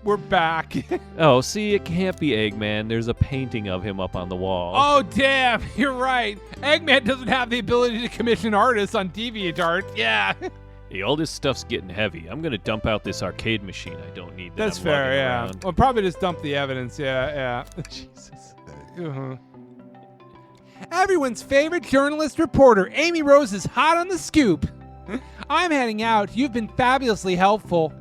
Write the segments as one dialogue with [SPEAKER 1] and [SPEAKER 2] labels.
[SPEAKER 1] we're back.
[SPEAKER 2] Oh, see, it can't be Eggman. There's a painting of him up on the wall.
[SPEAKER 1] Oh, damn, you're right. Eggman doesn't have the ability to commission artists on DeviantArt. Yeah.
[SPEAKER 2] Hey, all this stuff's getting heavy. I'm gonna dump out this arcade machine I don't need.
[SPEAKER 1] That's
[SPEAKER 2] I'm
[SPEAKER 1] fair,
[SPEAKER 2] lugging
[SPEAKER 1] yeah.
[SPEAKER 2] around.
[SPEAKER 1] Well, probably just dump the evidence, yeah.
[SPEAKER 2] Jesus.
[SPEAKER 1] Uh-huh. Everyone's favorite journalist reporter, Amy Rose, is hot on the scoop. I'm heading out. You've been fabulously helpful.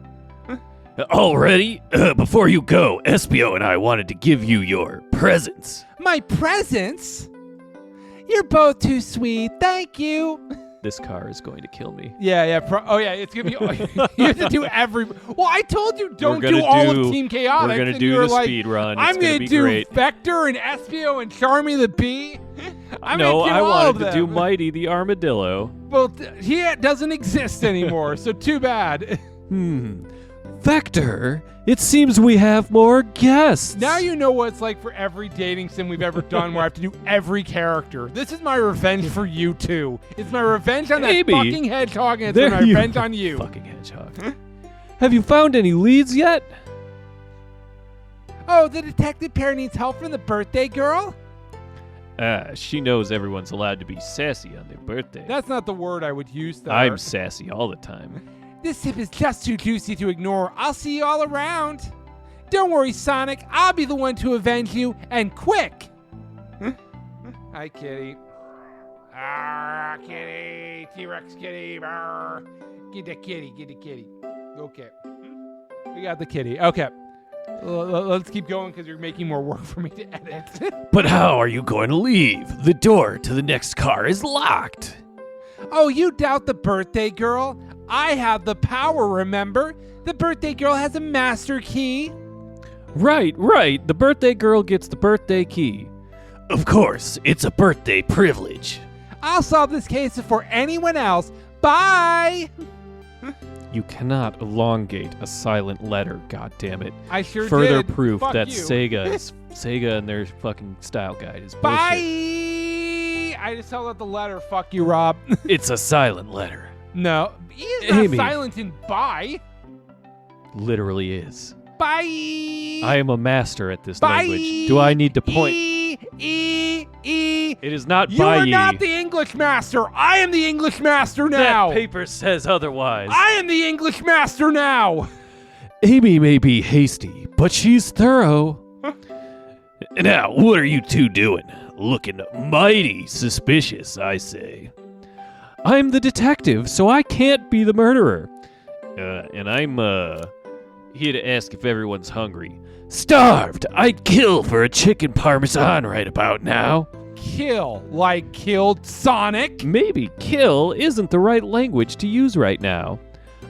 [SPEAKER 2] Already? Before you go, Espio and I wanted to give you your presents.
[SPEAKER 1] My presents? You're both too sweet. Thank you.
[SPEAKER 2] This car is going to kill me.
[SPEAKER 1] Yeah. It's gonna be. You have to do every. Well, I told you don't
[SPEAKER 2] We're gonna
[SPEAKER 1] do all
[SPEAKER 2] do-
[SPEAKER 1] of Team Chaotix.
[SPEAKER 2] We're gonna
[SPEAKER 1] and
[SPEAKER 2] do
[SPEAKER 1] you were
[SPEAKER 2] the
[SPEAKER 1] like,
[SPEAKER 2] speed run.
[SPEAKER 1] I'm
[SPEAKER 2] It's gonna
[SPEAKER 1] gonna
[SPEAKER 2] be
[SPEAKER 1] do
[SPEAKER 2] great.
[SPEAKER 1] Vector and Espio and Charmy the Bee. I'm
[SPEAKER 2] No,
[SPEAKER 1] gonna do
[SPEAKER 2] I
[SPEAKER 1] all
[SPEAKER 2] wanted
[SPEAKER 1] of
[SPEAKER 2] to
[SPEAKER 1] them.
[SPEAKER 2] do Mighty the Armadillo.
[SPEAKER 1] Well, he doesn't exist anymore, so too bad.
[SPEAKER 2] Vector, it seems we have more guests.
[SPEAKER 1] Now you know what it's like for every dating sim we've ever done where I have to do every character. This is my revenge for you, too. It's my revenge on that
[SPEAKER 2] Maybe.
[SPEAKER 1] fucking hedgehog, and it's
[SPEAKER 2] There
[SPEAKER 1] my
[SPEAKER 2] you-
[SPEAKER 1] revenge on you.
[SPEAKER 2] Fucking hedgehog. Have you found any leads yet?
[SPEAKER 1] Oh, the detective pair needs help from the birthday girl?
[SPEAKER 2] She knows everyone's allowed to be sassy on their birthday.
[SPEAKER 1] That's not the word I would use, though.
[SPEAKER 2] I'm sassy all the time.
[SPEAKER 1] This tip is just too juicy to ignore. I'll see you all around. Don't worry, Sonic. I'll be the one to avenge you, and quick. Hi, Kitty. Ah, Kitty. T-Rex Kitty. Arr. Get the kitty. Okay. We got the kitty. Okay. Let's keep going because you're making more work for me to edit.
[SPEAKER 2] But how are you going to leave? The door to the next car is locked.
[SPEAKER 1] Oh, you doubt the birthday girl? I have the power, remember? The birthday girl has a master key.
[SPEAKER 2] Right. The birthday girl gets the birthday key. Of course, it's a birthday privilege.
[SPEAKER 1] I'll solve this case before anyone else. Bye!
[SPEAKER 2] You cannot elongate a silent letter, goddammit.
[SPEAKER 1] I sure
[SPEAKER 2] Further
[SPEAKER 1] did.
[SPEAKER 2] proof
[SPEAKER 1] Fuck
[SPEAKER 2] that
[SPEAKER 1] you.
[SPEAKER 2] Sega and their fucking style guide is bullshit.
[SPEAKER 1] Bye! I just held out the letter. Fuck you, Rob.
[SPEAKER 2] It's a silent letter.
[SPEAKER 1] No. He is not
[SPEAKER 2] Amy.
[SPEAKER 1] silent in bye.
[SPEAKER 2] Literally is.
[SPEAKER 1] Bye!
[SPEAKER 2] I am a master at this
[SPEAKER 1] Bye!
[SPEAKER 2] language. Do I need to point?
[SPEAKER 1] E.
[SPEAKER 2] It is not
[SPEAKER 1] You
[SPEAKER 2] by
[SPEAKER 1] are
[SPEAKER 2] ye.
[SPEAKER 1] not the English master. I am the English master now.
[SPEAKER 2] That paper says otherwise.
[SPEAKER 1] I am the English master now.
[SPEAKER 2] Amy may be hasty, but she's thorough. Now, what are you two doing? Looking mighty suspicious, I say. I'm the detective, so I can't be the murderer. And I'm, here to ask if everyone's hungry. Starved! I'd kill for a chicken parmesan right about now.
[SPEAKER 1] Kill, like killed Sonic.
[SPEAKER 2] Maybe kill isn't the right language to use right now.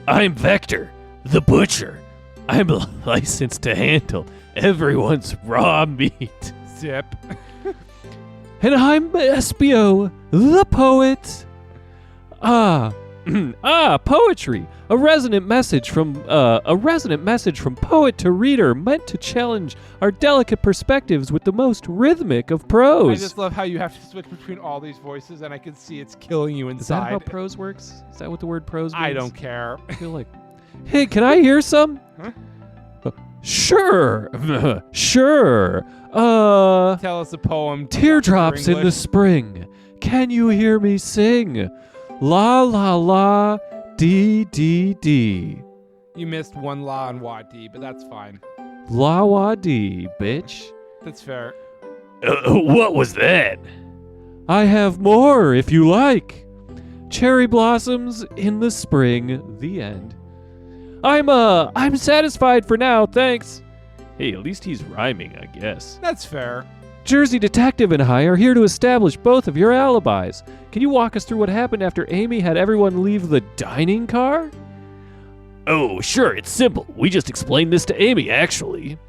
[SPEAKER 2] I'm Vector, the butcher. I'm licensed to handle everyone's raw meat.
[SPEAKER 1] Zip.
[SPEAKER 2] And I'm Espio, the poet. Poetry. A resonant message from poet to reader, meant to challenge our delicate perspectives with the most rhythmic of
[SPEAKER 1] I
[SPEAKER 2] prose.
[SPEAKER 1] just love how you have to switch between all these voices, and I can see it's killing you
[SPEAKER 2] Is that
[SPEAKER 1] inside.
[SPEAKER 2] how prose works? Is that what the word prose means?
[SPEAKER 1] I don't care.
[SPEAKER 2] I feel like, hey, can I hear some?
[SPEAKER 1] Huh?
[SPEAKER 2] Sure. Sure.
[SPEAKER 1] Tell us a poem.
[SPEAKER 2] Teardrops in the
[SPEAKER 1] English.
[SPEAKER 2] spring. Can you hear me sing? La la la, dee dee dee.
[SPEAKER 1] You missed one la and wa d, but that's fine.
[SPEAKER 2] La wa dee, bitch.
[SPEAKER 1] That's fair.
[SPEAKER 2] What was that? I have more if you like. Cherry blossoms in the spring. The end. I'm satisfied for now, thanks. Hey, at least he's rhyming, I guess.
[SPEAKER 1] That's fair.
[SPEAKER 2] Jersey Detective and I are here to establish both of your alibis. Can you walk us through what happened after Amy had everyone leave the dining car? Oh, sure, it's simple. We just explained this to Amy, actually.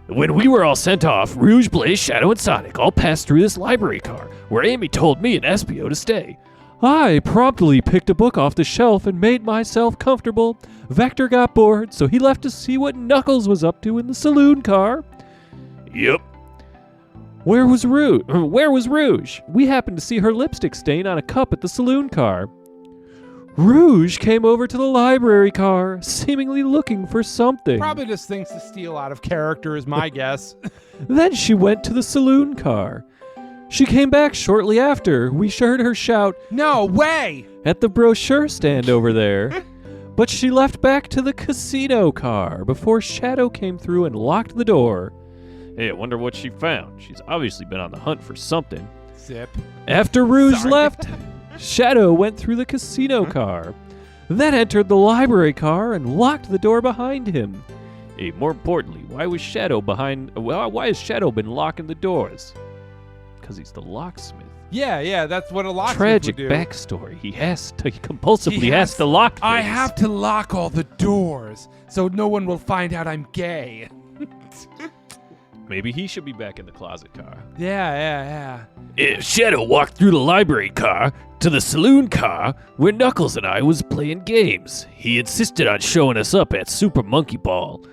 [SPEAKER 2] When we were all sent off, Rouge, Blaze, Shadow, and Sonic all passed through this library car, where Amy told me and Espio to stay. I promptly picked a book off the shelf and made myself comfortable. Vector got bored, so he left to see what Knuckles was up to in the saloon car. Yep. Where was Rouge? We happened to see her lipstick stain on a cup at the saloon car. Rouge came over to the library car, seemingly looking for something.
[SPEAKER 1] Probably just thinks to steal out of character is my guess.
[SPEAKER 2] Then she went to the saloon car. She came back shortly after. We heard her shout,
[SPEAKER 1] No way!
[SPEAKER 2] at the brochure stand over there. But she left back to the casino car before Shadow came through and locked the door. Hey, I wonder what she found. She's obviously been on the hunt for something.
[SPEAKER 1] Zip.
[SPEAKER 2] After Rouge
[SPEAKER 1] Sorry.
[SPEAKER 2] left, Shadow went through the casino car, then entered the library car and locked the door behind him. Hey, more importantly, why has Shadow been locking the doors? Because he's the locksmith.
[SPEAKER 1] Yeah, that's what a locksmith
[SPEAKER 2] Tragic
[SPEAKER 1] would do.
[SPEAKER 2] backstory. He compulsively has to lock things.
[SPEAKER 1] I have to lock all the doors so no one will find out I'm gay.
[SPEAKER 2] Maybe he should be back in the closet car.
[SPEAKER 1] Yeah.
[SPEAKER 2] Shadow walked through the library car to the saloon car where Knuckles and I was playing games. He insisted on showing us up at Super Monkey Ball.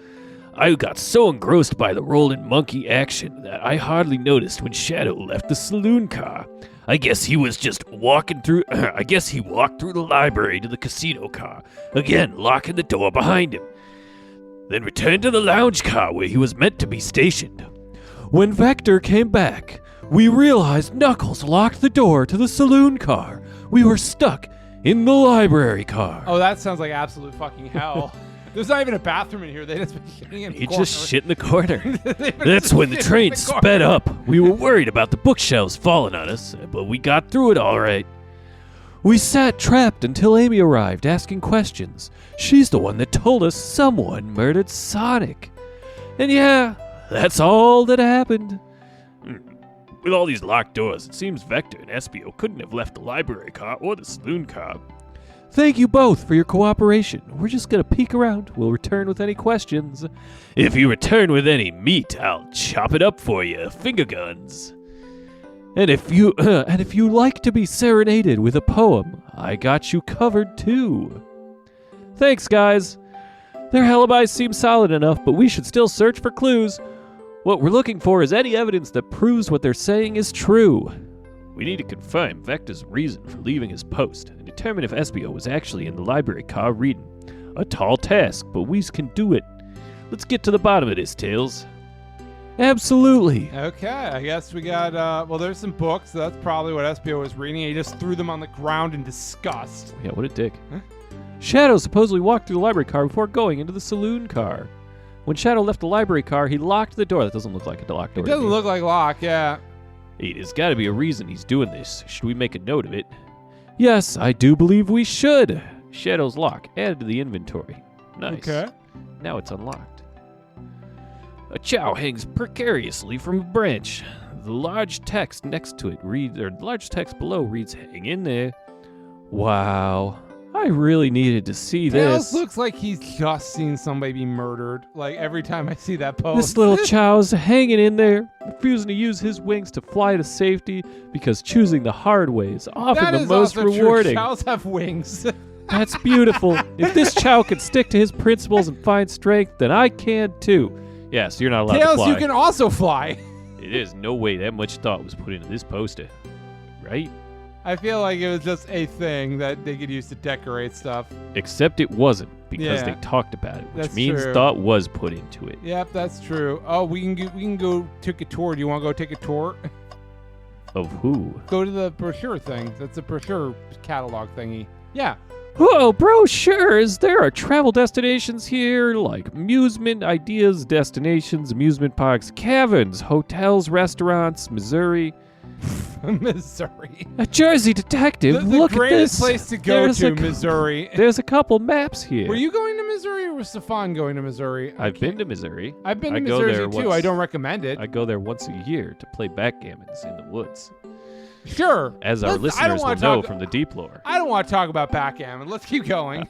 [SPEAKER 2] I got so engrossed by the rolling monkey action that I hardly noticed when Shadow left the saloon car. I guess he walked through the library to the casino car, again locking the door behind him. Then returned to the lounge car where he was meant to be stationed. When Vector came back, we realized Knuckles locked the door to the saloon car. We were stuck in the library car.
[SPEAKER 1] Oh, that sounds like absolute fucking hell. There's not even a bathroom in here. They just been shitting in the
[SPEAKER 2] He
[SPEAKER 1] corner.
[SPEAKER 2] just shit in the corner. That's when the train sped up. We were worried about the bookshelves falling on us, but we got through it all right. We sat trapped until Amy arrived, asking questions. She's the one that told us someone murdered Sonic. And yeah, that's all that happened. With all these locked doors, it seems Vector and Espio couldn't have left the library car or the saloon car. Thank you both for your cooperation. We're just gonna peek around. We'll return with any questions. If you return with any meat, I'll chop it up for you, finger guns. And if you like to be serenaded with a poem, I got you covered too. Thanks, guys. Their alibis seem solid enough, but we should still search for clues. What we're looking for is any evidence that proves what they're saying is true. We need to confirm Vector's reason for leaving his post and determine if Espio was actually in the library car reading. A tall task, but we can do it. Let's get to the bottom of this, Tails. Absolutely.
[SPEAKER 1] Okay, I guess we got, there's some books. That's probably what Espio was reading. He just threw them on the ground in disgust.
[SPEAKER 2] Yeah, what a dick. Huh? Shadow supposedly walked through the library car before going into the saloon car. When Shadow left the library car, he locked the door. That doesn't look like a locked door.
[SPEAKER 1] It doesn't look like lock, yeah.
[SPEAKER 2] Hey, there's got to be a reason he's doing this. Should we make a note of it? Yes, I do believe we should. Shadow's lock added to the inventory. Nice.
[SPEAKER 1] Okay.
[SPEAKER 2] Now it's unlocked. A chow hangs precariously from a branch. The large text next to it reads, or the large text below reads, "Hang in there." Wow. I really needed to see
[SPEAKER 1] Tails
[SPEAKER 2] this.
[SPEAKER 1] looks like he's just seen somebody be murdered. Like every time I see that post.
[SPEAKER 2] This little chow's hanging in there, refusing to use his wings to fly to safety because choosing the hard way is often
[SPEAKER 1] That
[SPEAKER 2] the
[SPEAKER 1] is
[SPEAKER 2] most
[SPEAKER 1] also
[SPEAKER 2] rewarding.
[SPEAKER 1] True. Chows have wings.
[SPEAKER 2] That's beautiful. If this chow can stick to his principles and find strength, then I can too. Yeah, so you're not allowed to
[SPEAKER 1] Tails,
[SPEAKER 2] fly.
[SPEAKER 1] you can also fly.
[SPEAKER 2] There's no way that much thought was put into this poster, right?
[SPEAKER 1] I feel like it was just a thing that they could use to decorate stuff.
[SPEAKER 2] Except it wasn't, because
[SPEAKER 1] Yeah.
[SPEAKER 2] they talked about it, which
[SPEAKER 1] That's
[SPEAKER 2] means
[SPEAKER 1] true.
[SPEAKER 2] thought was put into it.
[SPEAKER 1] Yep, that's true. Oh, we can go take a tour. Do you want to go take a tour?
[SPEAKER 2] Of who?
[SPEAKER 1] Go to the brochure thing. That's a brochure catalog thingy. Yeah.
[SPEAKER 2] Whoa, brochures! There are travel destinations here, like amusement ideas, destinations, amusement parks, caverns, hotels, restaurants, Missouri.
[SPEAKER 1] Missouri.
[SPEAKER 2] A Jersey detective,
[SPEAKER 1] The
[SPEAKER 2] look at
[SPEAKER 1] greatest
[SPEAKER 2] this.
[SPEAKER 1] place to go
[SPEAKER 2] There's
[SPEAKER 1] to,
[SPEAKER 2] a-
[SPEAKER 1] Missouri.
[SPEAKER 2] There's a couple maps here.
[SPEAKER 1] Were you going to Missouri or was Stefan going to Missouri?
[SPEAKER 2] I've been to Missouri.
[SPEAKER 1] I've been
[SPEAKER 2] I
[SPEAKER 1] to
[SPEAKER 2] go
[SPEAKER 1] Missouri
[SPEAKER 2] there
[SPEAKER 1] too.
[SPEAKER 2] once.
[SPEAKER 1] I don't recommend it.
[SPEAKER 2] I go there once a year to play backgammons in the woods,
[SPEAKER 1] Sure.
[SPEAKER 2] as our
[SPEAKER 1] I don't
[SPEAKER 2] listeners will
[SPEAKER 1] wanna
[SPEAKER 2] know
[SPEAKER 1] talk-
[SPEAKER 2] from the deep lore.
[SPEAKER 1] I don't want to talk about backgammon. Let's keep going.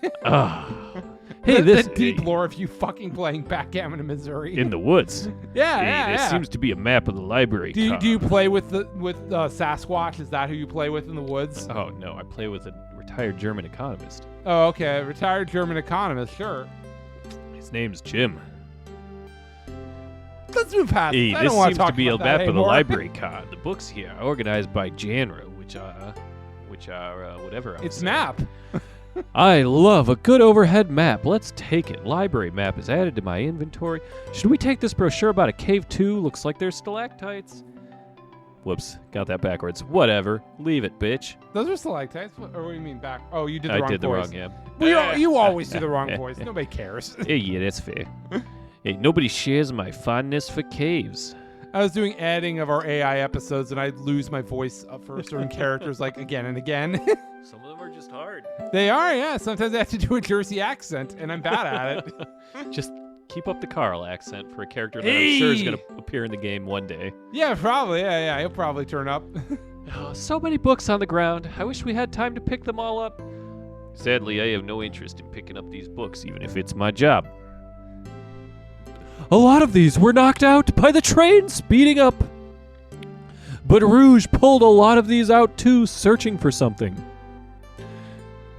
[SPEAKER 2] Hey, this
[SPEAKER 1] the deep lore of you fucking playing backgammon in Missouri.
[SPEAKER 2] in the woods.
[SPEAKER 1] yeah,
[SPEAKER 2] Hey,
[SPEAKER 1] yeah,
[SPEAKER 2] there
[SPEAKER 1] yeah.
[SPEAKER 2] seems to be a map of the library.
[SPEAKER 1] Do
[SPEAKER 2] car.
[SPEAKER 1] you play with Sasquatch? Is that who you play with in the woods?
[SPEAKER 2] Oh no, I play with a retired German economist.
[SPEAKER 1] Oh, okay. Retired German economist. Sure.
[SPEAKER 2] His name's Jim.
[SPEAKER 1] Let's move past.
[SPEAKER 2] Hey,
[SPEAKER 1] this. I
[SPEAKER 2] this
[SPEAKER 1] don't want
[SPEAKER 2] seems
[SPEAKER 1] to talk
[SPEAKER 2] to be a
[SPEAKER 1] about
[SPEAKER 2] map
[SPEAKER 1] that
[SPEAKER 2] of the
[SPEAKER 1] anymore.
[SPEAKER 2] library car. The books here are organized by genre, which are whatever.
[SPEAKER 1] It's
[SPEAKER 2] saying.
[SPEAKER 1] map.
[SPEAKER 2] I love a good overhead map. Let's take it. Library map is added to my inventory. Should we take this brochure about a cave too? Looks like there's stalactites. Whoops, got that backwards. Whatever. Leave it, bitch.
[SPEAKER 1] Those are stalactites? Or what do you mean back? Oh, you did the wrong voice.
[SPEAKER 2] I did the wrong, yeah.
[SPEAKER 1] Well, you always do the wrong voice. Nobody cares.
[SPEAKER 2] Yeah, that's fair. Hey, nobody shares my fondness for caves.
[SPEAKER 1] I was doing editing of our AI episodes, and I'd lose my voice for certain characters, like, again and again.
[SPEAKER 2] Some of them are just hard.
[SPEAKER 1] They are, yeah. Sometimes I have to do a Jersey accent, and I'm bad at it.
[SPEAKER 2] Just keep up the Carl accent for a character that I'm sure is going to appear in the game one day.
[SPEAKER 1] Yeah, probably. Yeah. He'll probably turn up.
[SPEAKER 2] So many books on the ground. I wish we had time to pick them all up. Sadly, I have no interest in picking up these books, even if it's my job. A lot of these were knocked out by the train speeding up. But Rouge pulled a lot of these out too, searching for something.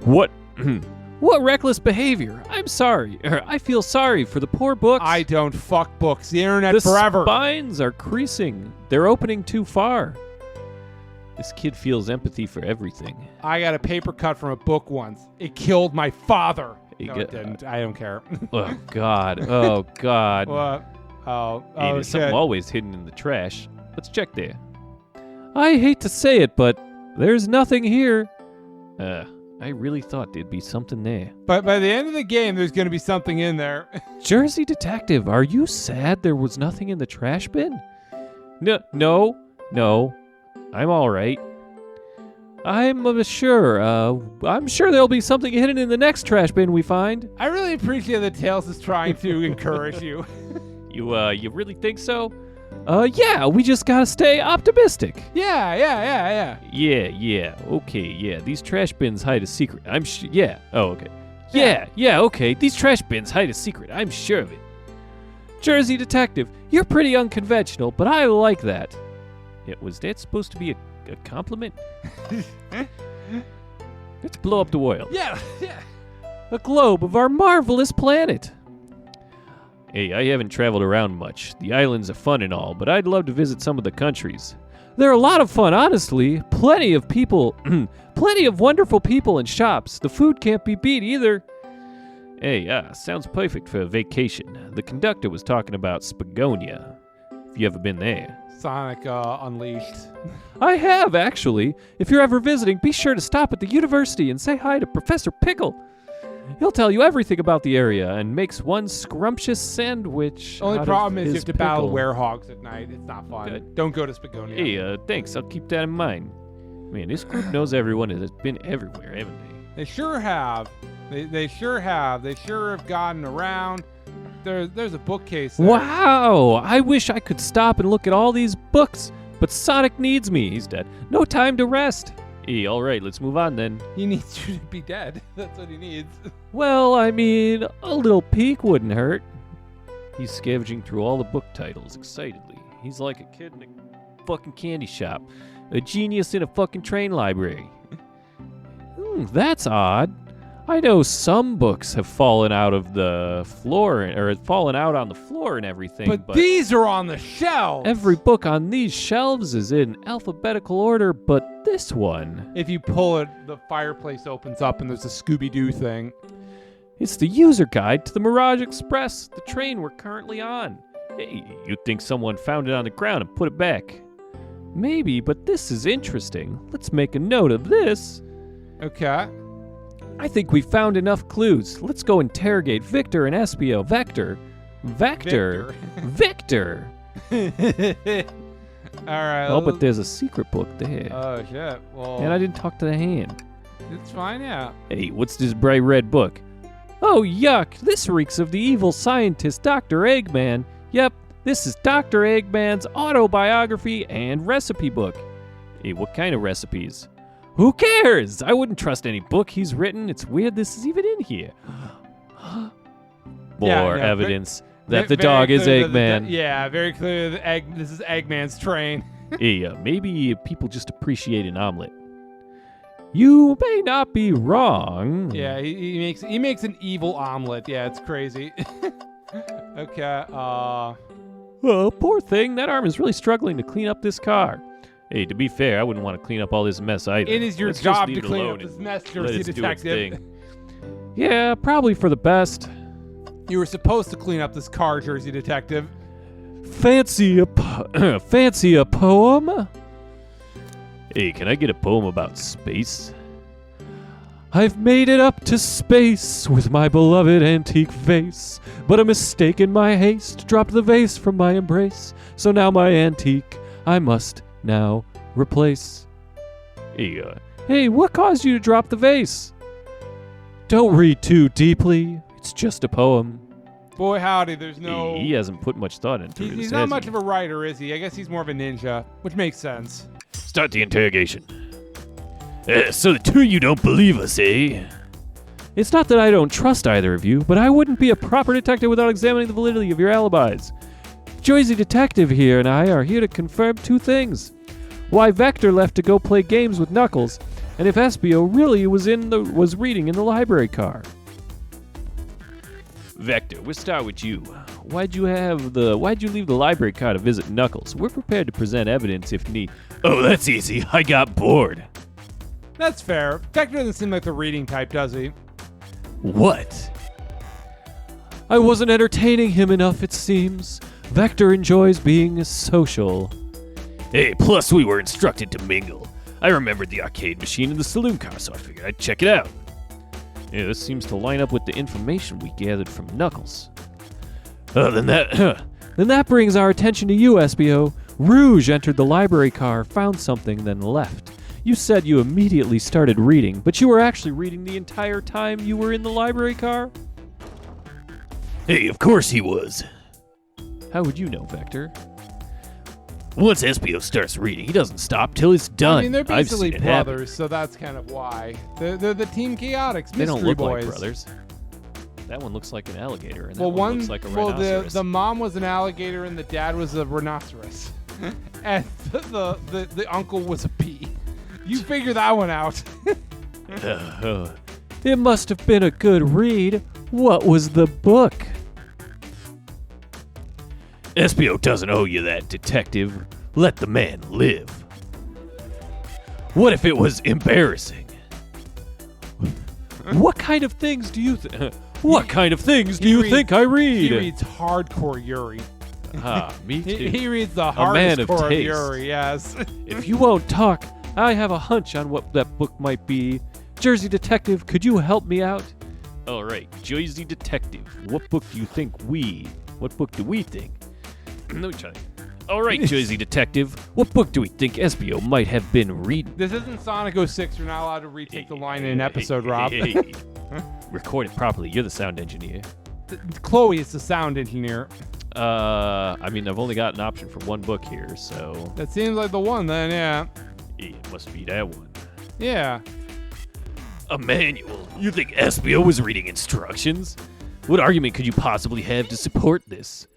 [SPEAKER 2] What? What reckless behavior. I'm sorry. I feel sorry for the poor books.
[SPEAKER 1] I don't fuck books. The internet forever.
[SPEAKER 2] The spines are creasing. They're opening too far. This kid feels empathy for everything.
[SPEAKER 1] I got a paper cut from a book once. It killed my father. No, it didn't. I don't care.
[SPEAKER 2] Oh, God. Oh, God.
[SPEAKER 1] What? Oh,
[SPEAKER 2] there's something always hidden in the trash. Let's check there. I hate to say it, but there's nothing here. I really thought there'd be something there.
[SPEAKER 1] But by the end of the game, there's going to be something in there.
[SPEAKER 2] Jersey Detective, are you sad there was nothing in the trash bin? No. I'm all right. I'm sure there'll be something hidden in the next trash bin we find.
[SPEAKER 1] I really appreciate that Tails is trying to encourage you.
[SPEAKER 2] You really think so? Yeah, we just gotta stay optimistic.
[SPEAKER 1] Yeah.
[SPEAKER 2] Yeah, okay, yeah. These trash bins hide a secret. Yeah. Oh, okay. Yeah, okay. These trash bins hide a secret. I'm sure of it. Jersey Detective, you're pretty unconventional, but I like that. Was that supposed to be a compliment? Let's blow up the oil.
[SPEAKER 1] Yeah.
[SPEAKER 2] A globe of our marvelous planet. Hey, I haven't traveled around much. The islands are fun and all, but I'd love to visit some of the countries. They're a lot of fun, honestly. Plenty of people, plenty of wonderful people and shops. The food can't be beat either. Hey, sounds perfect for a vacation. The conductor was talking about Spagonia. If you ever been there.
[SPEAKER 1] Sonic Unleashed.
[SPEAKER 2] I have, actually. If you're ever visiting, be sure to stop at the university and say hi to Professor Pickle. He'll tell you everything about the area and makes one scrumptious sandwich.
[SPEAKER 1] Only problem is you have to battle werehogs at night. It's not fun. Good. Don't go to Spagonia.
[SPEAKER 2] Hey, thanks. I'll keep that in mind. Man, this group knows everyone and has been everywhere, haven't they?
[SPEAKER 1] They sure have. They sure have. They sure have gotten around. There's a bookcase there.
[SPEAKER 2] Wow! I wish I could stop and look at all these books, but Sonic needs me. He's dead. No time to rest. Hey, all right, let's move on then.
[SPEAKER 1] He needs you to be dead. That's what he needs.
[SPEAKER 2] Well, I mean, a little peek wouldn't hurt. He's scavenging through all the book titles excitedly. He's like a kid in a fucking candy shop. A genius in a fucking train library. That's odd. I know some books have fallen out of the floor, or fallen out on the floor and everything.
[SPEAKER 1] But these are on the shelves.
[SPEAKER 2] Every book on these shelves is in alphabetical order, but this one.
[SPEAKER 1] If you pull it, the fireplace opens up and there's a Scooby-Doo thing.
[SPEAKER 2] It's the user guide to the Mirage Express, the train we're currently on. Hey, you'd think someone found it on the ground and put it back. Maybe, but this is interesting. Let's make a note of this.
[SPEAKER 1] Okay.
[SPEAKER 2] I think we found enough clues. Let's go interrogate Victor and Espio. Victor.
[SPEAKER 1] All right.
[SPEAKER 2] Oh, but there's a secret book there.
[SPEAKER 1] Oh, shit. Well.
[SPEAKER 2] And I didn't talk to the hand.
[SPEAKER 1] It's fine, yeah.
[SPEAKER 2] Hey, what's this bright red book? Oh, yuck. This reeks of the evil scientist, Dr. Eggman. Yep, this is Dr. Eggman's autobiography and recipe book. Hey, what kind of recipes? Who cares? I wouldn't trust any book he's written. It's weird this is even in here. More evidence that the dog is Eggman.
[SPEAKER 1] Very clear. This is Eggman's train.
[SPEAKER 2] Hey, maybe people just appreciate an omelet. You may not be wrong.
[SPEAKER 1] Yeah, he makes an evil omelet. Yeah, it's crazy. Okay.
[SPEAKER 2] Oh, poor thing. That arm is really struggling to clean up this car. Hey, to be fair, I wouldn't want to clean up all this mess either.
[SPEAKER 1] It is your job to clean up this mess, Jersey Detective.
[SPEAKER 2] Yeah, probably for the best.
[SPEAKER 1] You were supposed to clean up this car, Jersey Detective.
[SPEAKER 2] Fancy a poem? Hey, can I get a poem about space? I've made it up to space with my beloved antique vase, but a mistake in my haste dropped the vase from my embrace. So now my antique I must now replace. Hey, what caused you to drop the vase? Don't read too deeply. It's just a poem.
[SPEAKER 1] Boy, howdy, there's no...
[SPEAKER 2] He hasn't put much thought into it.
[SPEAKER 1] He's not much of a writer, is he? I guess he's more of a ninja, which makes sense.
[SPEAKER 2] Start the interrogation. So the two of you don't believe us, eh? It's not that I don't trust either of you, but I wouldn't be a proper detective without examining the validity of your alibis. Jersey Detective here and I are here to confirm two things. Why Vector left to go play games with Knuckles, and if Espio really was reading in the library car. Vector, we'll start with you. Why'd you leave the library car to visit Knuckles? We're prepared to present evidence if need. Oh, that's easy. I got bored.
[SPEAKER 1] That's fair. Vector doesn't seem like the reading type, does he?
[SPEAKER 2] What? I wasn't entertaining him enough, it seems. Vector enjoys being social. Hey, plus we were instructed to mingle. I remembered the arcade machine in the saloon car, so I figured I'd check it out. Yeah, this seems to line up with the information we gathered from Knuckles. Then that brings our attention to you, Espio. Rouge entered the library car, found something, then left. You said you immediately started reading, but you were actually reading the entire time you were in the library car? Hey, of course he was. How would you know, Vector? Once Espio starts reading, he doesn't stop till it's done.
[SPEAKER 1] I mean, they're basically
[SPEAKER 2] brothers,
[SPEAKER 1] happen. So that's kind of why. They're the Team Chaotix,
[SPEAKER 2] They don't look
[SPEAKER 1] boys.
[SPEAKER 2] like brothers. That one looks like an alligator, and that
[SPEAKER 1] Well,
[SPEAKER 2] one looks like a rhinoceros.
[SPEAKER 1] the mom was an alligator and the dad was a rhinoceros, and the uncle was a bee. You figure that one out. It must have been a good read. What was the book?
[SPEAKER 2] Espio doesn't owe you that, detective. Let the man live. What if it was embarrassing? What kind of things do you think? What kind of things do you think I read?
[SPEAKER 1] He reads hardcore Yuri.
[SPEAKER 2] Me too.
[SPEAKER 1] He reads the
[SPEAKER 2] A man
[SPEAKER 1] hardest
[SPEAKER 2] of
[SPEAKER 1] core of
[SPEAKER 2] taste.
[SPEAKER 1] Yuri, yes.
[SPEAKER 2] If you won't talk, I have a hunch on what that book might be. Jersey Detective, could you help me out? All right, Jersey Detective, what book do we think? Let me try. All right, Jersey Detective, what book do we think Espio might have been reading?
[SPEAKER 1] This isn't Sonic 06. You're not allowed to retake the line in an episode, Rob.
[SPEAKER 2] Record it properly. You're the sound engineer.
[SPEAKER 1] Chloe is the sound engineer.
[SPEAKER 2] I mean, I've only got an option for one book here, so...
[SPEAKER 1] That seems like the one then, yeah.
[SPEAKER 2] It must be that one.
[SPEAKER 1] Yeah.
[SPEAKER 2] A manual? You think Espio was reading instructions? What argument could you possibly have to support this?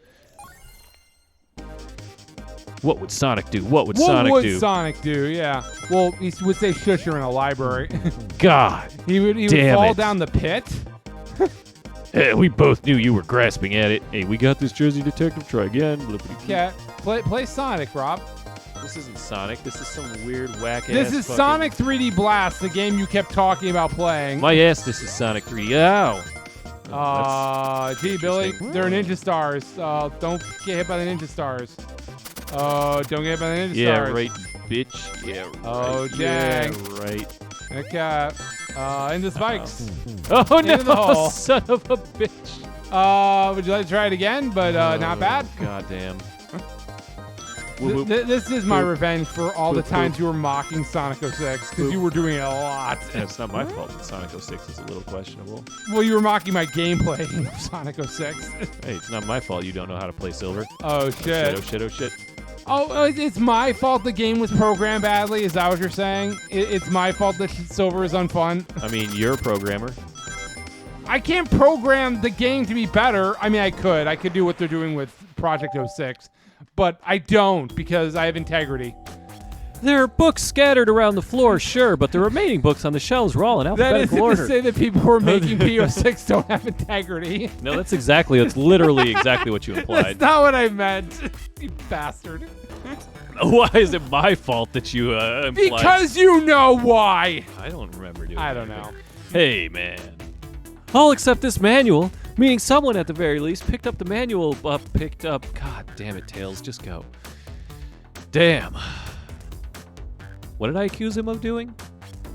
[SPEAKER 2] What would Sonic do? What would
[SPEAKER 1] Sonic do? Yeah. Well, he would say shush, you're in a library.
[SPEAKER 2] God.
[SPEAKER 1] He would fall down the pit.
[SPEAKER 2] Hey, we both knew you were grasping at it. Hey, we got this, Jersey Detective. Try again.
[SPEAKER 1] Yeah. Play Sonic, Rob.
[SPEAKER 2] This isn't Sonic. This is some weird whack-ass.
[SPEAKER 1] This is Sonic 3D Blast, the game you kept talking about playing.
[SPEAKER 2] My ass, this is Sonic 3D. Ow.
[SPEAKER 1] Gee, Billy, they're ninja stars. Don't get hit by the ninja stars. Oh, don't get hit by the ninja stars.
[SPEAKER 2] Yeah, right, bitch. Yeah, right.
[SPEAKER 1] Oh, dang.
[SPEAKER 2] Yeah, right.
[SPEAKER 1] Okay. Into spikes.
[SPEAKER 2] Oh,
[SPEAKER 1] Into the hole.
[SPEAKER 2] no, son of a bitch.
[SPEAKER 1] Would you like to try it again? But not bad.
[SPEAKER 2] Goddamn.
[SPEAKER 1] This is my revenge for all the times you were mocking Sonic 06, because you were doing it a lot.
[SPEAKER 2] Yeah, it's not my fault that Sonic 06 is a little questionable.
[SPEAKER 1] Well, you were mocking my gameplay of Sonic 06.
[SPEAKER 2] Hey, it's not my fault you don't know how to play Silver.
[SPEAKER 1] Oh, shit.
[SPEAKER 2] Oh, shit, oh, shit.
[SPEAKER 1] Oh, it's my fault the game was programmed badly? Is that what you're saying? It's my fault that Silver is unfun?
[SPEAKER 2] I mean, you're a programmer.
[SPEAKER 1] I can't program the game to be better. I mean, I could. I could do what they're doing with Project 06. But I don't, because I have integrity.
[SPEAKER 2] There are books scattered around the floor, sure, but the remaining books on the shelves were all in alphabetical order.
[SPEAKER 1] That isn't to say that people who are making PO6 don't have integrity.
[SPEAKER 2] No, that's literally exactly what you implied.
[SPEAKER 1] That's not what I meant, you bastard.
[SPEAKER 2] Why is it my fault that you implied?
[SPEAKER 1] Because you know why.
[SPEAKER 2] I don't remember doing
[SPEAKER 1] I don't know.
[SPEAKER 2] Hey, man. All except this manual, meaning someone at the very least picked up the manual, God damn it, Tails, just go. Damn. What did I accuse him of doing?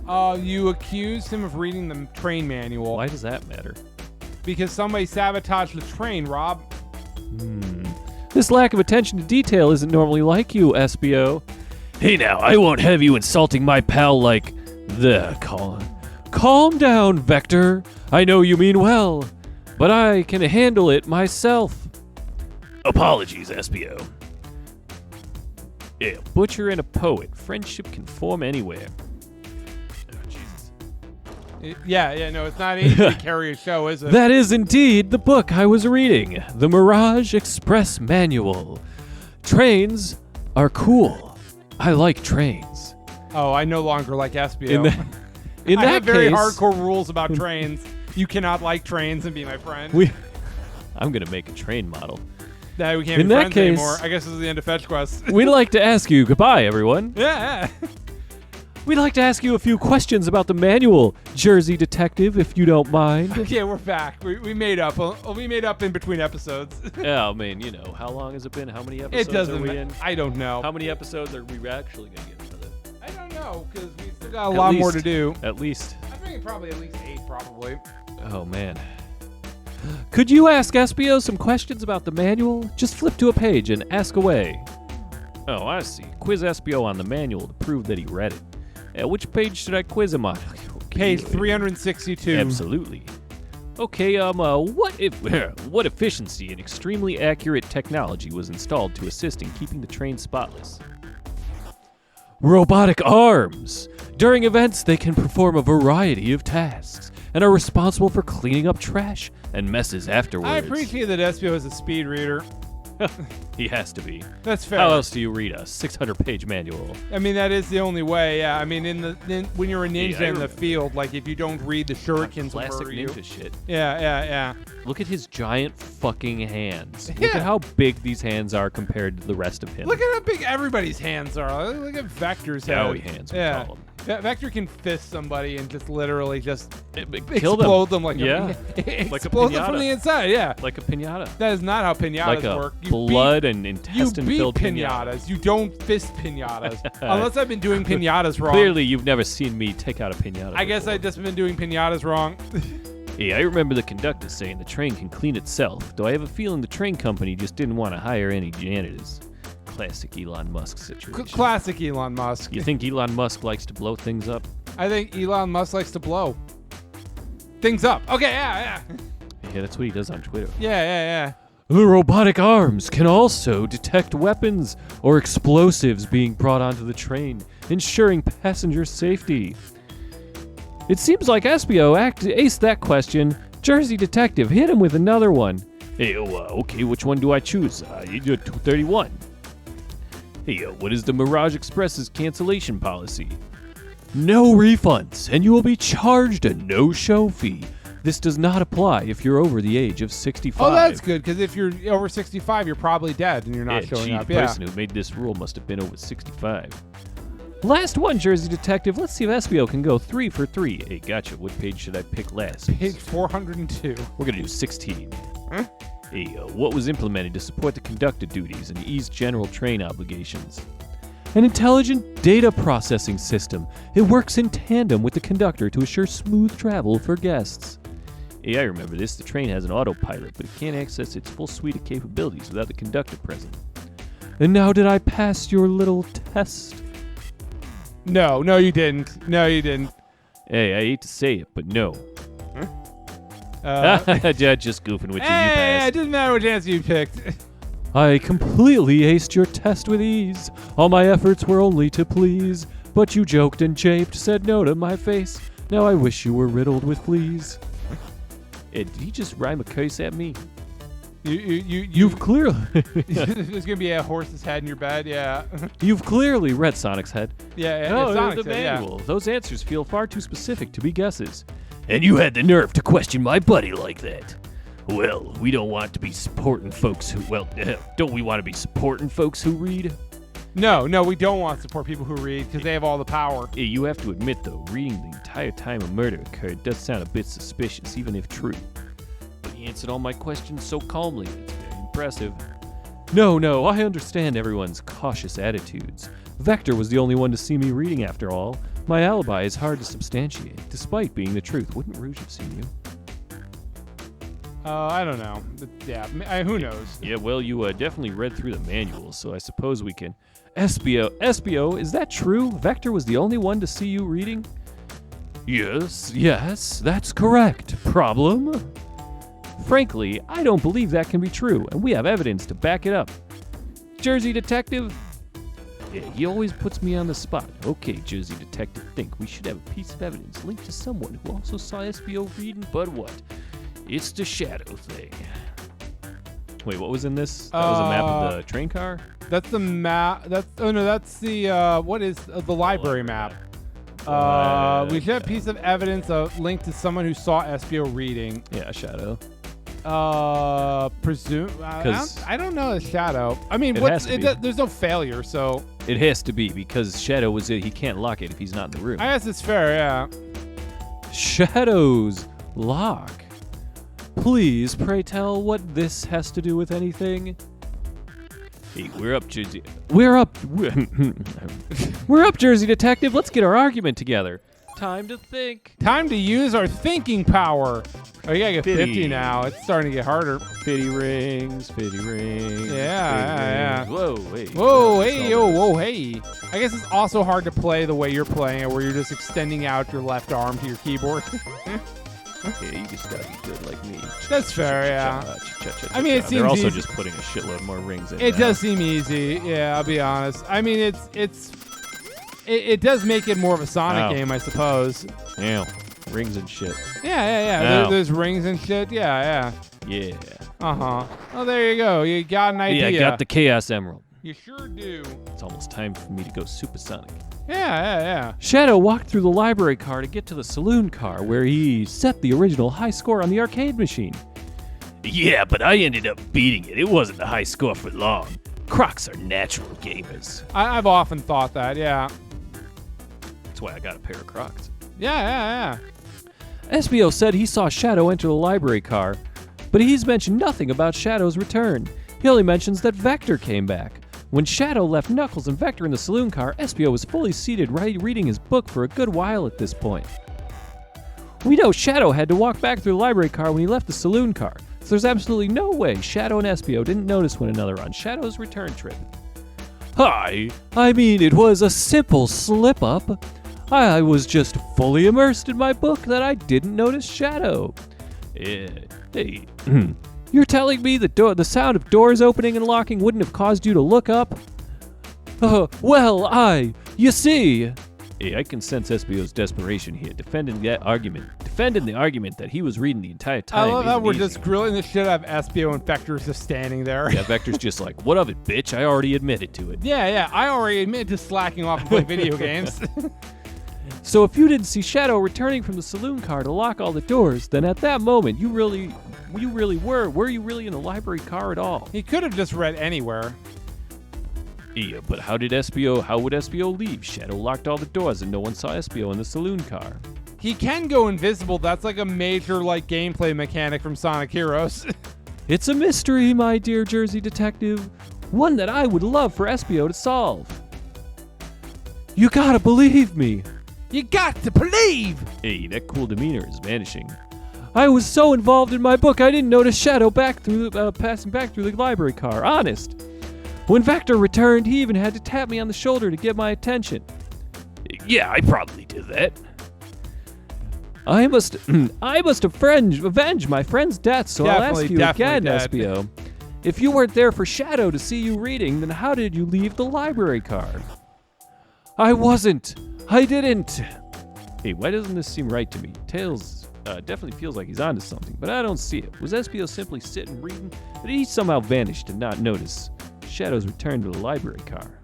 [SPEAKER 1] You accused him of reading the train manual.
[SPEAKER 2] Why does that matter?
[SPEAKER 1] Because somebody sabotaged the train, Rob.
[SPEAKER 2] This lack of attention to detail isn't normally like you, SBO. Hey now, I won't have you insulting my pal like the Colin. Calm down, Vector. I know you mean well, but I can handle it myself. Apologies, SBO. Yeah, butcher and a poet. Friendship can form anywhere.
[SPEAKER 1] No, it's not easy to carry a show, is it?
[SPEAKER 2] That is indeed the book I was reading, The Mirage Express Manual. Trains are cool. I like trains.
[SPEAKER 1] Oh, I no longer like SBO.
[SPEAKER 2] In
[SPEAKER 1] I
[SPEAKER 2] that
[SPEAKER 1] have very
[SPEAKER 2] case,
[SPEAKER 1] hardcore rules about trains. You cannot like trains and be my friend.
[SPEAKER 2] I'm going to make a train model.
[SPEAKER 1] No, we can't
[SPEAKER 2] In
[SPEAKER 1] be
[SPEAKER 2] that
[SPEAKER 1] friends
[SPEAKER 2] case-
[SPEAKER 1] anymore. I guess this is the end of Fetch Quest.
[SPEAKER 2] We'd like to ask you goodbye, everyone.
[SPEAKER 1] Yeah.
[SPEAKER 2] We'd like to ask you a few questions about the manual, Jersey Detective, if you don't mind.
[SPEAKER 1] Okay, we're back. We made up. We made up in between episodes.
[SPEAKER 2] Yeah, I mean, how long has it been? How many episodes
[SPEAKER 1] It doesn't
[SPEAKER 2] are we
[SPEAKER 1] matter.
[SPEAKER 2] in?
[SPEAKER 1] I don't know.
[SPEAKER 2] How many episodes are we actually going to get for this?
[SPEAKER 1] I don't know, because we still got a lot more to do.
[SPEAKER 2] At least.
[SPEAKER 1] I think probably at least 8, probably.
[SPEAKER 2] Oh, man. Could you ask SBO some questions about the manual? Just flip to a page and ask away. Oh, I see. Quiz SBO on the manual to prove that he read it. Which page should I quiz him on?
[SPEAKER 1] Page 362.
[SPEAKER 2] Absolutely. Okay, what efficiency and extremely accurate technology was installed to assist in keeping the train spotless? Robotic arms. During events, they can perform a variety of tasks and are responsible for cleaning up trash and messes afterwards.
[SPEAKER 1] I appreciate that SBO is a speed reader.
[SPEAKER 2] He has to be.
[SPEAKER 1] That's fair.
[SPEAKER 2] How else do you read a 600-page manual?
[SPEAKER 1] I mean, that is the only way. Yeah. I mean, when you're a ninja
[SPEAKER 2] I
[SPEAKER 1] in the
[SPEAKER 2] remember.
[SPEAKER 1] field, like if you don't read the shurikens will
[SPEAKER 2] Classic
[SPEAKER 1] murder you.
[SPEAKER 2] ninja shit.
[SPEAKER 1] Yeah.
[SPEAKER 2] Look at his giant fucking hands. Look
[SPEAKER 1] Yeah.
[SPEAKER 2] at how big these hands are compared to the rest of him.
[SPEAKER 1] Look at how big everybody's hands are. Look at Vector's head.
[SPEAKER 2] Yowie hands, we
[SPEAKER 1] Yeah.
[SPEAKER 2] call them.
[SPEAKER 1] Vector can fist somebody and just literally just
[SPEAKER 2] Kill them.
[SPEAKER 1] explode them like
[SPEAKER 2] Yeah.
[SPEAKER 1] explode them from
[SPEAKER 2] piñata.
[SPEAKER 1] the inside. Yeah.
[SPEAKER 2] Like a piñata.
[SPEAKER 1] That is not how pinatas
[SPEAKER 2] Like a
[SPEAKER 1] work.
[SPEAKER 2] blood and
[SPEAKER 1] You beat
[SPEAKER 2] intestine-filled
[SPEAKER 1] pinatas. You don't fist pinatas. Unless I've been doing pinatas wrong.
[SPEAKER 2] Clearly, you've never seen me take out a piñata.
[SPEAKER 1] I guess
[SPEAKER 2] before.
[SPEAKER 1] I've just been doing pinatas wrong.
[SPEAKER 2] Yeah, I remember the conductor saying the train can clean itself, though I have a feeling the train company just didn't want to hire any janitors. Classic Elon Musk situation.
[SPEAKER 1] Classic Elon Musk.
[SPEAKER 2] You think Elon Musk likes to blow things up?
[SPEAKER 1] I think Elon Musk likes to blow things up. Okay, yeah.
[SPEAKER 2] Yeah, that's what he does on Twitter.
[SPEAKER 1] Yeah.
[SPEAKER 2] The robotic arms can also detect weapons or explosives being brought onto the train, ensuring passenger safety. It seems like SBO aced that question. Jersey Detective, hit him with another one. Hey, okay, which one do I choose? You do 231. Hey, what is the Mirage Express's cancellation policy? No refunds, and you will be charged a no-show fee. This does not apply if you're over the age of 65.
[SPEAKER 1] Oh, that's good, because if you're over 65, you're probably dead and you're not showing up.
[SPEAKER 2] The person who made this rule must have been over 65. Last one, Jersey Detective. Let's see if SBO can go 3 for 3. Hey, gotcha. What page should I pick last?
[SPEAKER 1] Page 402.
[SPEAKER 2] We're going to do 16.
[SPEAKER 1] Huh?
[SPEAKER 2] Hey, what was implemented to support the conductor duties and ease general train obligations? An intelligent data processing system. It works in tandem with the conductor to assure smooth travel for guests. Hey, I remember this. The train has an autopilot, but it can't access its full suite of capabilities without the conductor present. And now did I pass your little test?
[SPEAKER 1] No, you didn't. No, you didn't.
[SPEAKER 2] Hey, I hate to say it, but no. Just goofing with you. You
[SPEAKER 1] Hey,
[SPEAKER 2] passed.
[SPEAKER 1] it doesn't matter which answer you picked.
[SPEAKER 2] I completely aced your test with ease. All my efforts were only to please. But you joked and japed, said no to my face. Now I wish you were riddled with fleas. Did he just rhyme a curse at me? You've clearly
[SPEAKER 1] There's gonna be a horse's head in your bed. Yeah.
[SPEAKER 2] You've clearly read Sonic's head.
[SPEAKER 1] Yeah.
[SPEAKER 2] Oh,
[SPEAKER 1] it's Sonic's
[SPEAKER 2] the
[SPEAKER 1] head, yeah.
[SPEAKER 2] manual. Those answers feel far too specific to be guesses. And you had the nerve to question my buddy like that. Well, we don't want to be supporting folks who, don't we want to be supporting folks who read?
[SPEAKER 1] No, we don't want to support people who read because they have all the power.
[SPEAKER 2] Hey, you have to admit, though, reading the entire time a murder occurred does sound a bit suspicious, even if true. But he answered all my questions so calmly. It's very impressive. No, I understand everyone's cautious attitudes. Vector was the only one to see me reading after all. My alibi is hard to substantiate, despite being the truth. Wouldn't Rouge have seen you?
[SPEAKER 1] I don't know. Yeah, who knows?
[SPEAKER 2] Yeah, well, you definitely read through the manual, so I suppose we can... Espio, is that true? Vector was the only one to see you reading? Yes, that's correct. Problem? Frankly, I don't believe that can be true, and we have evidence to back it up. Jersey Detective? Yeah, he always puts me on the spot. Okay, Jersey Detective, think we should have a piece of evidence linked to someone who also saw Espio reading, but what? It's the shadow thing. Wait, what was in this? That was a map of the train car?
[SPEAKER 1] That's the map. That's the what is the library map? We should have a piece of evidence linked to someone who saw Espio reading.
[SPEAKER 2] Yeah, shadow.
[SPEAKER 1] Presume. I don't know the shadow. I mean, there's no failure, so
[SPEAKER 2] it has to be because shadow was it. He can't lock it if he's not in the room.
[SPEAKER 1] I guess it's fair. Yeah.
[SPEAKER 2] Shadow's lock. Please, pray tell what this has to do with anything. Hey, we're up, Jersey. We're up, Jersey Detective. Let's get our argument together. Time to think.
[SPEAKER 1] Time to use our thinking power. Oh, you gotta get 50 now. It's starting to get harder.
[SPEAKER 2] 50 rings.
[SPEAKER 1] Yeah.
[SPEAKER 2] Whoa, hey.
[SPEAKER 1] Whoa, hey. I guess it's also hard to play the way you're playing it, where you're just extending out your left arm to your keyboard.
[SPEAKER 2] Yeah, you just gotta be good like me.
[SPEAKER 1] That's fair, yeah. I mean, it seems
[SPEAKER 2] they're also
[SPEAKER 1] easy.
[SPEAKER 2] just putting a shitload more rings in.
[SPEAKER 1] It does seem easy. Yeah, I'll be honest. I mean, it does make it more of a Sonic game, I suppose.
[SPEAKER 2] Yeah, rings and shit.
[SPEAKER 1] Yeah. There's rings and shit. Yeah.
[SPEAKER 2] Uh-huh.
[SPEAKER 1] Oh, there you go. You got an idea.
[SPEAKER 2] Yeah, I got the Chaos Emerald.
[SPEAKER 1] You sure do.
[SPEAKER 2] It's almost time for me to go supersonic.
[SPEAKER 1] Yeah.
[SPEAKER 2] Shadow walked through the library car to get to the saloon car, where he set the original high score on the arcade machine. Yeah, but I ended up beating it. It wasn't a high score for long. Crocs are natural gamers.
[SPEAKER 1] I've often thought that, yeah.
[SPEAKER 2] That's why I got a pair of Crocs.
[SPEAKER 1] Yeah.
[SPEAKER 2] Espio said he saw Shadow enter the library car, but he's mentioned nothing about Shadow's return. He only mentions that Vector came back. When Shadow left Knuckles and Vector in the saloon car, Espio was fully seated reading his book for a good while at this point. We know Shadow had to walk back through the library car when he left the saloon car, so there's absolutely no way Shadow and Espio didn't notice one another on Shadow's return trip. I mean, it was a simple slip-up. I was just fully immersed in my book that I didn't notice Shadow. Hey, you're telling me the sound of doors opening and locking wouldn't have caused you to look up? You see. Hey, I can sense Espio's desperation here, defending the argument that he was reading the entire time.
[SPEAKER 1] I love how we're just grilling the shit out of Espio and Vector's just standing there.
[SPEAKER 2] Yeah, Vector's just like, what of it, bitch? I already admitted to it.
[SPEAKER 1] Yeah, I already admitted to slacking off and playing video games.
[SPEAKER 2] So if you didn't see Shadow returning from the saloon car to lock all the doors, then at that moment, were you really in the library car at all?
[SPEAKER 1] He could have just read anywhere.
[SPEAKER 2] Yeah, but how would Espio leave? Shadow locked all the doors and no one saw Espio in the saloon car.
[SPEAKER 1] He can go invisible. That's like a major gameplay mechanic from Sonic Heroes.
[SPEAKER 2] It's a mystery, my dear Jersey Detective. One that I would love for Espio to solve. You gotta believe me.
[SPEAKER 1] You got to believe!
[SPEAKER 2] Hey, that cool demeanor is vanishing. I was so involved in my book, I didn't notice Shadow passing back through the library car. Honest. When Vector returned, he even had to tap me on the shoulder to get my attention. Yeah, I probably did that. I must avenge my friend's death, so I'll ask you again, Espio. If you weren't there for Shadow to see you reading, then how did you leave the library car? I didn't. Hey, why doesn't this seem right to me? Tails definitely feels like he's onto something, but I don't see it. Was Espio simply sitting reading, or did he somehow vanish and not notice Shadow's return to the library car?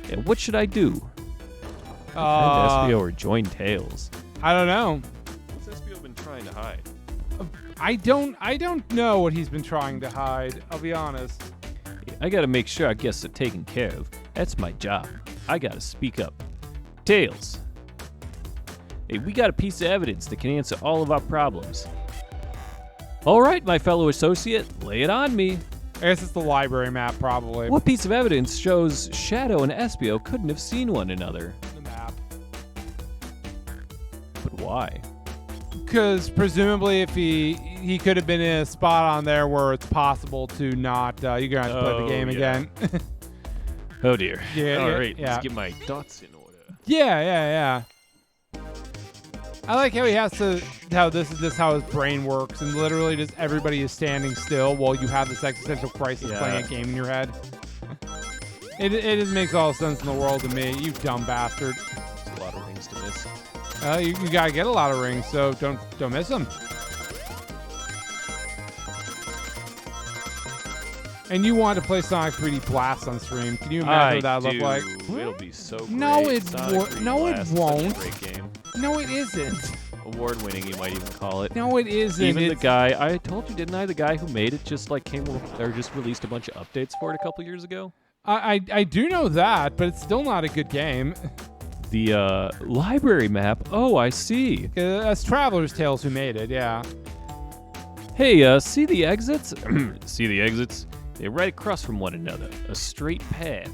[SPEAKER 2] Yeah, what should I do? Defend Espio or join Tails?
[SPEAKER 1] I don't know.
[SPEAKER 2] What's Espio been trying to hide?
[SPEAKER 1] I don't know what he's been trying to hide. I'll be honest.
[SPEAKER 2] Yeah, I gotta make sure I gets it taken care of. That's my job. I gotta speak up. Tails. Hey, we got a piece of evidence that can answer all of our problems. All right, my fellow associate, lay it on me.
[SPEAKER 1] I guess it's the library map, probably.
[SPEAKER 2] What piece of evidence shows Shadow and Espio couldn't have seen one another?
[SPEAKER 1] The map.
[SPEAKER 2] But why?
[SPEAKER 1] Because presumably if he could have been in a spot on there where it's possible to not, you're going to have to play the game again.
[SPEAKER 2] Oh dear.
[SPEAKER 1] Yeah,
[SPEAKER 2] All
[SPEAKER 1] yeah,
[SPEAKER 2] right,
[SPEAKER 1] yeah.
[SPEAKER 2] let's get my thoughts in order.
[SPEAKER 1] Yeah. I like how he has to, how this is just how his brain works, and literally just everybody is standing still while you have this existential crisis playing a game in your head. It just makes all the sense in the world to me, you dumb bastard.
[SPEAKER 2] There's a lot of rings to miss.
[SPEAKER 1] You gotta get a lot of rings, so don't miss them. And you wanted to play Sonic 3D Blast on stream. Can you imagine what that would look like?
[SPEAKER 2] It'll be so great.
[SPEAKER 1] No, it
[SPEAKER 2] Sonic
[SPEAKER 1] no,
[SPEAKER 2] 3D
[SPEAKER 1] it
[SPEAKER 2] Blast is such a
[SPEAKER 1] won't.
[SPEAKER 2] Great game.
[SPEAKER 1] No, it isn't.
[SPEAKER 2] Award-winning, you might even call it.
[SPEAKER 1] No, it isn't.
[SPEAKER 2] Even the guy, I told you, didn't I? The guy who made it just like just released a bunch of updates for it a couple years ago.
[SPEAKER 1] I do know that, but it's still not a good game.
[SPEAKER 2] The library map. Oh, I see.
[SPEAKER 1] That's Traveler's Tales who made it. Yeah.
[SPEAKER 2] Hey, see the exits? See the exits? They're right across from one another. A straight path.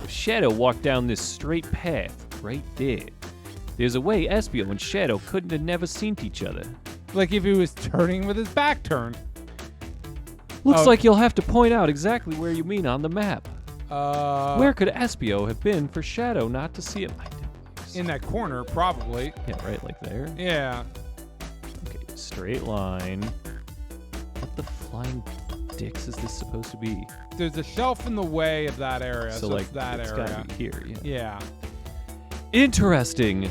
[SPEAKER 2] If Shadow walked down this straight path, right there, there's a way Espio and Shadow couldn't have never seen each other.
[SPEAKER 1] Like if he was turning with his back turned.
[SPEAKER 2] Looks like you'll have to point out exactly where you mean on the map.
[SPEAKER 1] Where
[SPEAKER 2] Where could Espio have been for Shadow not to see him?
[SPEAKER 1] in that corner, probably.
[SPEAKER 2] Yeah, right, like there.
[SPEAKER 1] Yeah.
[SPEAKER 2] Okay, straight line. What the flying dicks is this supposed to be?
[SPEAKER 1] There's a shelf in the way of that area, so
[SPEAKER 2] like
[SPEAKER 1] it's that
[SPEAKER 2] it's
[SPEAKER 1] area.
[SPEAKER 2] gotta be here. Yeah.
[SPEAKER 1] Yeah.
[SPEAKER 2] Interesting.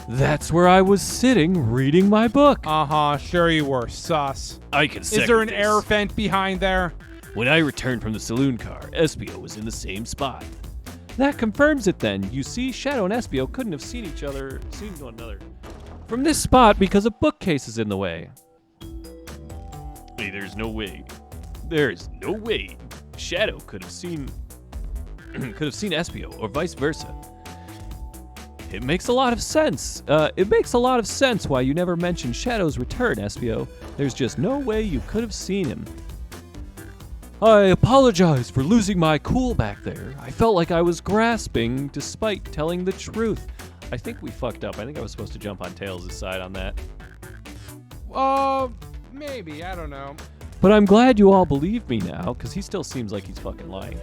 [SPEAKER 2] That's where I was sitting reading my book.
[SPEAKER 1] Sure you were. Sus.
[SPEAKER 2] I can second
[SPEAKER 1] Is there an
[SPEAKER 2] this.
[SPEAKER 1] air vent behind there?
[SPEAKER 2] When I returned from the saloon car, Espio was in the same spot. That confirms it then. You see, Shadow and Espio couldn't have seen one another from this spot because a bookcase is in the way. Hey, there's no way. There's no way Shadow could have seen Espio or vice versa. It makes a lot of sense. It makes a lot of sense why you never mentioned Shadow's return, Espio. There's just no way you could have seen him. I apologize for losing my cool back there. I felt like I was grasping despite telling the truth. I think we fucked up. I think I was supposed to jump on Tails' side on that.
[SPEAKER 1] Maybe. I don't know.
[SPEAKER 2] But I'm glad you all believe me now, because he still seems like he's fucking lying.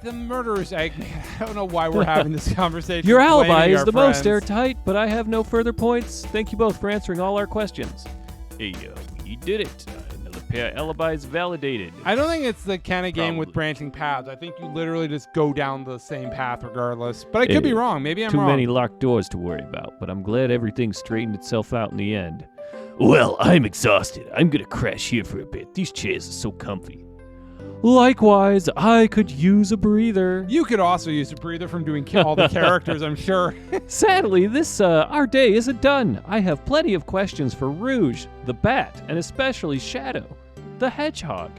[SPEAKER 1] The murderer's Eggman. I don't know why we're having this conversation.
[SPEAKER 2] Your alibi
[SPEAKER 1] blaming
[SPEAKER 2] is
[SPEAKER 1] our
[SPEAKER 2] the most
[SPEAKER 1] friends.
[SPEAKER 2] airtight, but I have no further points. Thank you both for answering all our questions. Hey, we did it. Another pair of alibis validated.
[SPEAKER 1] I don't think it's the kind of game with
[SPEAKER 2] Probably.
[SPEAKER 1] branching paths. I think you literally just go down the same path regardless. But I could be wrong. Maybe I'm
[SPEAKER 2] Too
[SPEAKER 1] wrong.
[SPEAKER 2] many locked doors to worry about, but I'm glad everything straightened itself out in the end. Well, I'm exhausted. I'm gonna crash here for a bit. These chairs are so comfy. Likewise, I could use a breather.
[SPEAKER 1] You could also use a breather from doing all the characters, I'm sure.
[SPEAKER 2] Sadly, our day isn't done. I have plenty of questions for Rouge, the Bat, and especially Shadow, the Hedgehog.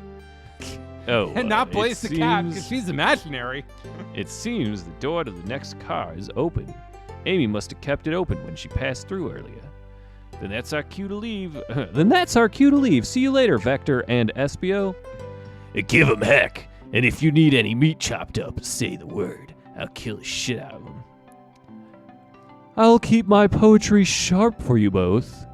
[SPEAKER 2] Oh,
[SPEAKER 1] And not Blaze
[SPEAKER 2] it
[SPEAKER 1] the cat,
[SPEAKER 2] seems-
[SPEAKER 1] because she's imaginary.
[SPEAKER 2] It seems the door to the next car is open. Amy must have kept it open when she passed through earlier. Then that's our cue to leave. See you later, Vector and Espio. Give him heck. And if you need any meat chopped up, say the word. I'll kill the shit out of him. I'll keep my poetry sharp for you both.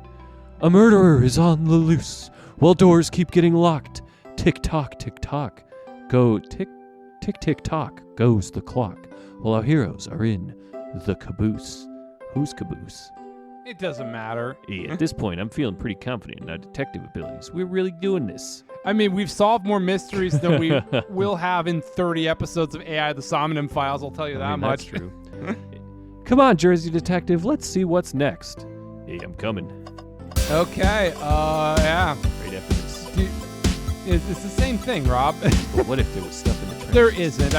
[SPEAKER 2] A murderer is on the loose, while doors keep getting locked. Tick-tock, tick-tock. Go tick-tick-tock goes the clock, while our heroes are in the caboose. Whose caboose?
[SPEAKER 1] It doesn't matter.
[SPEAKER 2] Yeah, at this point, I'm feeling pretty confident in our detective abilities. We're really doing this.
[SPEAKER 1] I mean, we've solved more mysteries than we will have in 30 episodes of AI the Somnium Files, I'll tell you that much.
[SPEAKER 2] That's true. Come on, Jersey Detective, let's see what's next. Hey, I'm coming.
[SPEAKER 1] Okay, yeah.
[SPEAKER 2] Right after this.
[SPEAKER 1] Dude, it's the same thing, Rob.
[SPEAKER 2] But what if there was stuff in the trash?
[SPEAKER 1] There isn't.